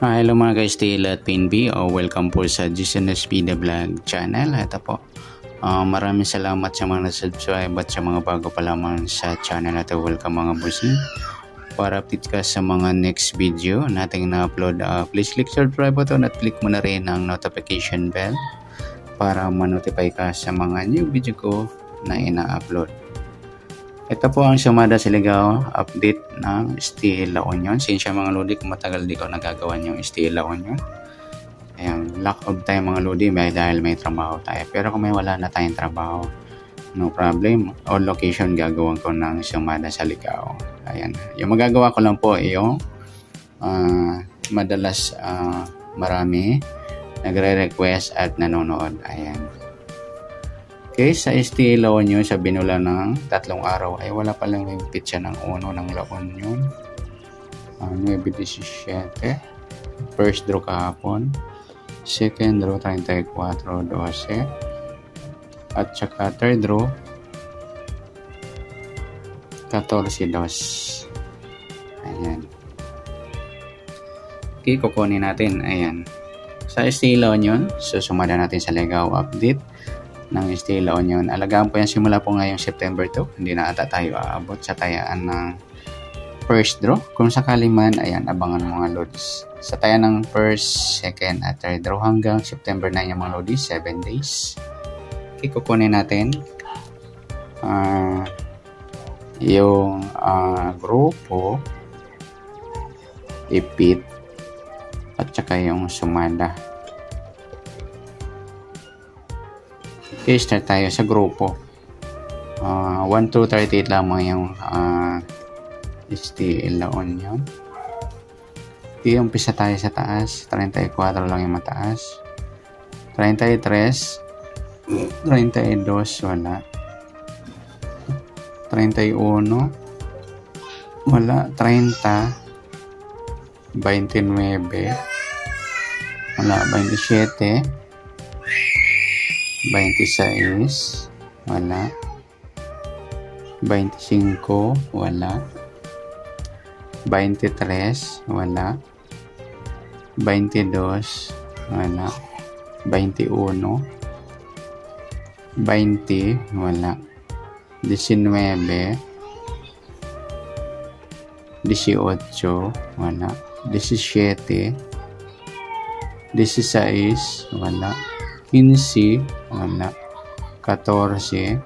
Hello mga guys, Tail at PNB. Welcome po sa GSNSP The Vlog channel. Ito po, maraming salamat sa mga nasubscribe at sa mga bago pa lamang sa channel na ito. Welcome mga bossing. Para update ka sa mga next video nating na-upload, please click subscribe button at click mo na rin ang notification bell para ma-notify ka sa mga new video ko na ina-upload. Ito po ang Sumada Siligao update ng Steel La Union. Sinsya mga lodi kung matagal di ko nagagawa yung Steel La Union. Ayan, lack of time mga lodi dahil may trabaho tayo. Pero kung may wala na tayong trabaho, no problem. All location gagawin ko ng Sumada Siligao. Ayan, yung magagawa ko lang po yung madalas marami nagre-request at nanonood. Ayan. Okay, sa Steel La Union, sa binula ng 3 araw ay wala palang higpit siya ng uno ng La Union. 9:17. First draw kahapon. Second draw 34:12. At saka third draw 14:2. Ayan. Okay, kukunin natin. Ayan. Sa Steel La Union, susumada natin sa Ligao update ng Steel La Union. Alagaan po yan simula po ngayong September 2. Hindi na ata tayo aabot sa tayaan ng first draw. Kung sakali man, ayan, abangan mga lodis. Sa tayaan ng first, second, at third draw hanggang September 9 yung mga lodis, 7 days. Okay, kukunin natin yung grupo, ipit, at saka yung sumada. Okay, start tayo sa grupo. 1 to 38 lamang yung Steel La Union. Okay, umpisa tayo sa taas. 34 lang yung mataas. 33, 32, wala. 31, wala. 30, 29, wala. 27, 26, wala. 25, wala. 23, wala. 22, wala. 21, 20, wala. 19, 18, wala. 17, 16, wala. 15, wala. 14,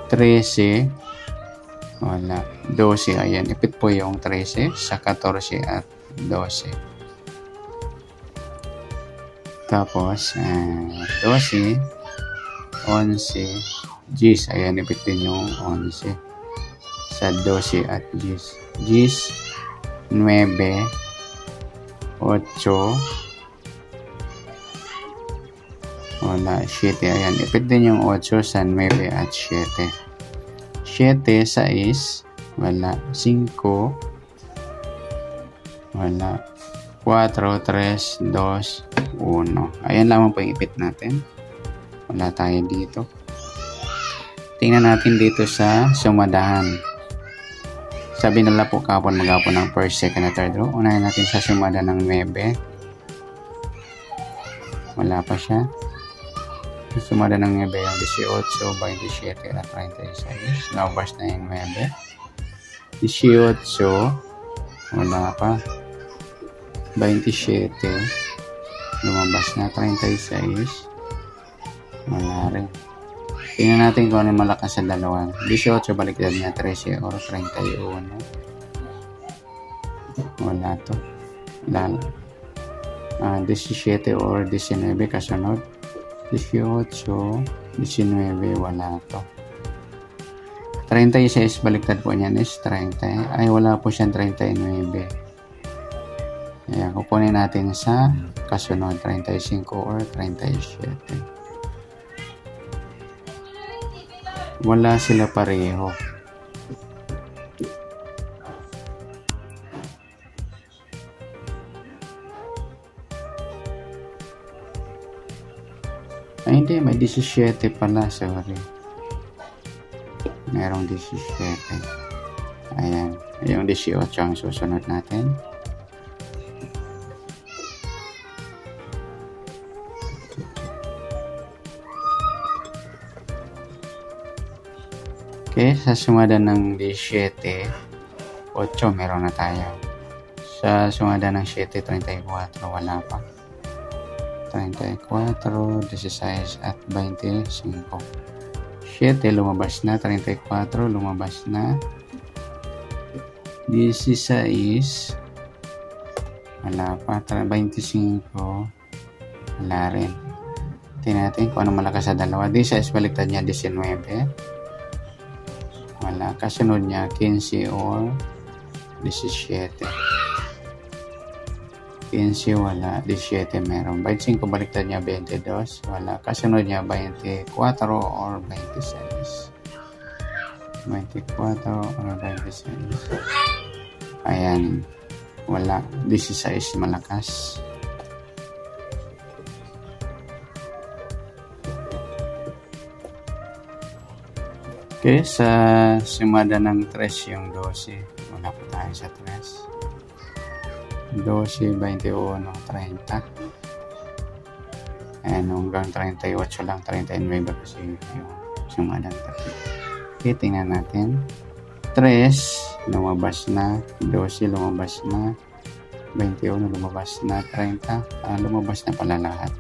13, wala. 12, ayan, ipit po yung 13 sa 14 at 12. Tapos 12, 11, 10, ayan, ipit din yung 11 sa 12 at 10. 10, 9, 8, wala. 7, ayan, ipit din yung 8 sa 9 at 7. 7, 6, wala. 5, wala. 4, 3, 2, 1. Ayan lamang po yung ipit natin. Wala tayo dito. Tingnan natin dito sa sumadahan. Sabi nila po kapon magapon ng first, second, at third row. Unahin natin sa sumada ng 9. Wala pa siya. Sumada ng 9 yung 18, 27, at 36. Nabas na yung 9. 18, wala pa. 27, lumabas na. 36, wala rin. Tingnan natin kung ano yung malakas sa dalawa. 18, baliktad niya 13 or 31. Wala to. Wala. 17 or 19 kasunod. 18, 19, wala to. 36, baliktad po niyan is 30. Ay, wala po siyang 39. Ayan, kukunin natin sa kasunod, 35 or 37. Wala sila pareho. Ay, hindi. May 17 pala. Sorry. Merong 17. Ayan. Yung 18 ang susunod natin. Okay, sa sumada ng 17, 8 meron na tayo. Sa sumada ng 7, 34, wala pa. 34, 16 at 25. 7 lumabas na, 34 lumabas na, 16 wala pa, 25 wala rin. Tingnan natin kung ano malakas sa dalawa. 16 baliktad niya 19 wala, kasunod niya 15 or 17. 15 wala, 17 meron. 25 baliktad niya 22 wala, kasunod niya 24 or 26. 24 or 26. Ayan, wala. 16 malakas. Okay, sa sumada ng 3 yung 12. Wala pa tayo sa 3. 12, 21, 30. Ayan, hanggang 38 lang, 39 kasi yung sumada ng 3. Okay, tingnan natin. 3, lumabas na. 12, lumabas na. 21, lumabas na. 30, lumabas na pala lahat.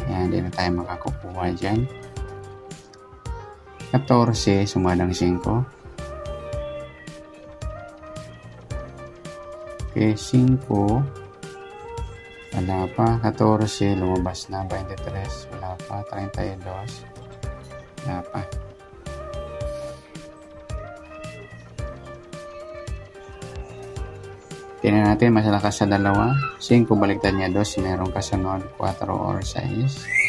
Ayan, hindi na tayo makakukuha dyan. 14, sumadang 5. Okay, 5. Wala pa. 14, lumabas na. 23, wala pa. 32, wala pa. Tingnan natin, mas lakas sa dalawa. 5, baliktad niya 2, meron kasunod 4 or 6.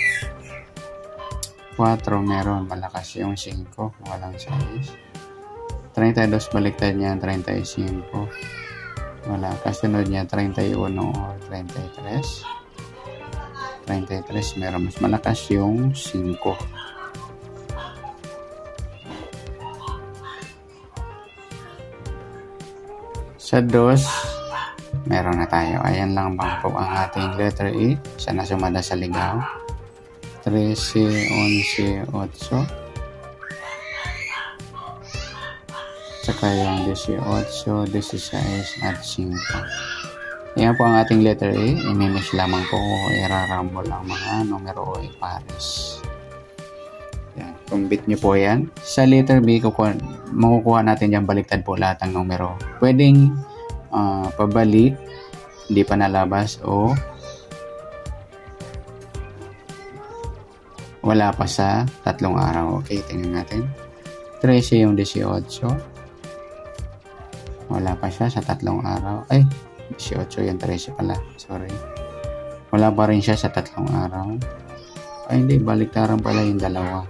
4 meron, malakas yung 5, walang 6. 32 baliktad niya 35. Wala, kasunod niya 31 or 33. 33 meron, mas malakas yung 5. Sa 2, meron na tayo. Ayan lang bang po ang ating letter E. Sana sumada sa ligaw. 13, 11, 8. Saka yung 18, 16 at 5. Ayan po ang ating letter A. Imimiss lamang po o irarambol ang mga numero o ipares. Yan. Kumbit nyo po yan. Sa letter B, makukuha natin dyan baliktad po lahat ng numero. Pwedeng pabalik, hindi pa nalabas, o wala pa sa 3 araw. Okay, tingnan natin. 13 yung 18. Wala pa siya sa 3 araw. Ay, 18 yung 13 pala. Sorry. Wala pa rin siya sa 3 araw. Ay, hindi. Baliktaran pala yung dalawa.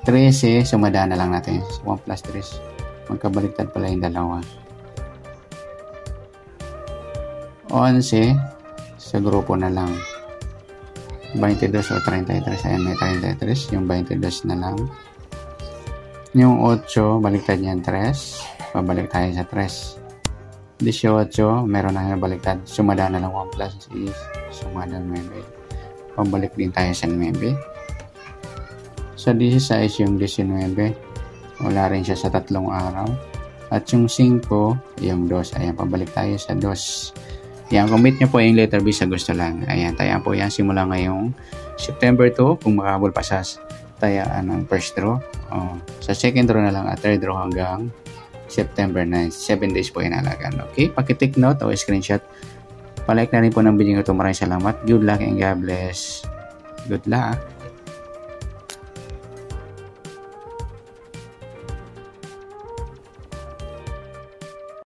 13, sumada na lang natin. 1 plus 3. Magkabaliktad pala yung dalawa. 11, sa grupo na lang. 22 o 33. Ayan, may 33. Yung 22 na lang. Yung 8, baliktad niyan 3. Pabalik tayo sa 3. 18, meron na baliktad. Sumada na lang 1 plus is sumada 9. Pabalik din tayo sa 9. Sa 16, yung 19. Wala rin siya sa 3 araw. At yung 5, yung 2. Ayan, pabalik tayo sa 2. Ayan, commit nyo po yung letter B sa gusto lang. Ayan, tayaan po yan. Simula ngayong September 2, kung makabol pa sa tayaan ng first draw. Sa second draw na lang at third draw hanggang September 9. 7 days po inalagaan. Okay? Paki-take note o screenshot. Palike na rin po ng video ito. Maraming salamat. Good luck and God bless. Good luck.